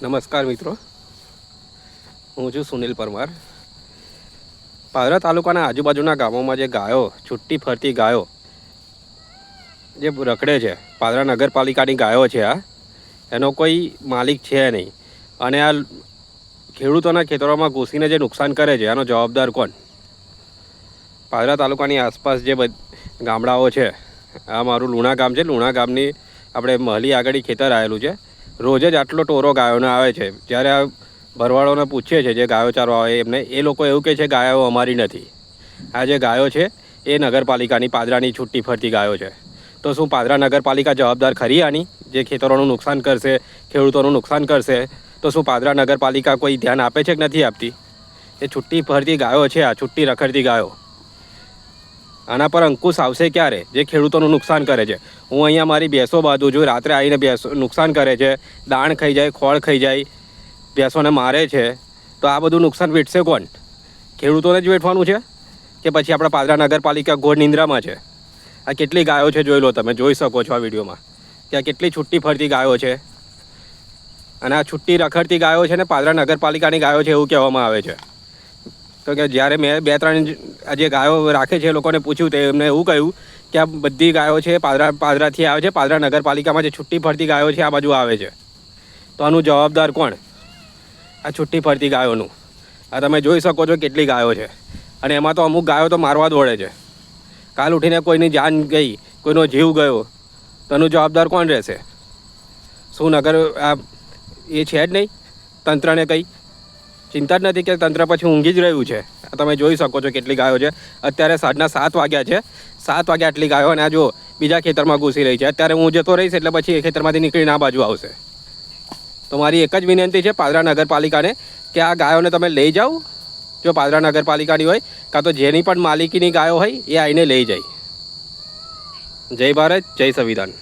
નમસ્કાર મિત્રો, હું છું સુનિલ પરમાર. પાદરા તાલુકાના આજુબાજુના ગામોમાં જે ગાયો છૂટી ફરતી ગાયો જે રખડે છે, પાદરા નગરપાલિકાની ગાયો છે. એનો કોઈ માલિક છે નહીં અને આ ખેડૂતોના ખેતરોમાં ઘૂસીને જે નુકસાન કરે છે એનો જવાબદાર કોણ? પાદરા તાલુકાની આસપાસ જે ગામડાઓ છે, આ મારું લુણા ગામ છે. લુણા ગામની આપણે મહલી આગળ ખેતર આવેલું છે. રોજ જ આટલો ટોરો ગાયોને આવે છે. જ્યારે આ ભરવાડોને પૂછીએ છે જે ગાયો ચારો આવે એમને, એ લોકો એવું કહે છે ગાયો અમારી નથી. આ જે ગાયો છે એ નગરપાલિકાની પાદરાની છૂટી ફરતી ગાયો છે. તો શું પાદરા નગરપાલિકા જવાબદાર ખરી આની? જે ખેતરોનું નુકસાન કરશે, ખેડૂતોનું નુકસાન કરશે, તો શું પાદરા નગરપાલિકા કોઈ ધ્યાન આપે છે કે નથી આપતી? એ છૂટી ફરતી ગાયો છે, આ છૂટી રખડતી ગાયો. આના પર અંકુશ આવશે ક્યારે? જે ખેડૂતોનું નુકસાન કરે છે. હું અહીંયા મારી ભેંસો બાંધું છું, રાત્રે આવીને ભેંસો નુકસાન કરે છે, દાણ ખાઈ જાય, ખોળ ખાઈ જાય, ભેંસોને મારે છે. તો આ બધું નુકસાન વેઠશે કોણ? ખેડૂતોને જ વેઠવાનું છે કે પછી આપણા પાદરા નગરપાલિકા ઘોર નિંદ્રામાં છે? આ કેટલી ગાયો છે જોઈ લો, તમે જોઈ શકો છો આ વિડીયોમાં કે આ કેટલી છૂટી ફરતી ગાયો છે. અને આ છૂટી રખડતી ગાયો છે ને પાદરા નગરપાલિકાની ગાયો છે એવું કહેવામાં આવે છે. તો કે જ્યારે મેં 2-3 જે ગાયો રાખે છે એ લોકોને પૂછ્યું તો એમને એવું કહ્યું કે આ બધી ગાયો છે પાદરાથી આવે છે, પાદરા નગરપાલિકામાં જે છૂટી ફરતી ગાયો છે આ બાજુ આવે છે. તો આનું જવાબદાર કોણ? આ છૂટી ફરતી ગાયોનું. આ તમે જોઈ શકો છો કેટલી ગાયો છે. અને એમાં તો અમુક ગાયો તો મારવા દોડે છે. કાલ ઉઠીને કોઈની જાન ગઈ, કોઈનો જીવ ગયો, તો એનું જવાબદાર કોણ રહેશે? શું નગર આ એ છે જ નહીં? તંત્રને કંઈ ચિંતા જ નથી કે તંત્ર પછી ઊંઘી જ રહ્યું છે? તમે જોઈ શકો છો કેટલી ગાયો છે. અત્યારે સાંજના 7 વાગ્યા છે. 7 વાગ્યા આટલી ગાયો અને આ જો બીજા ખેતરમાં ઘૂસી રહી છે. અત્યારે હું જતો રહીશ એટલે પછી એ ખેતરમાંથી નીકળીને આ બાજુ આવશે. તો મારી એક જ વિનંતી છે પાદરા નગરપાલિકાને કે આ ગાયોને તમે લઈ જાઓ, જો પાદરા નગરપાલિકાની હોય કાં તો જેની પણ માલિકીની ગાયો હોય એ આવીને લઈ જાય. જય ભારત, જય સંવિધાન.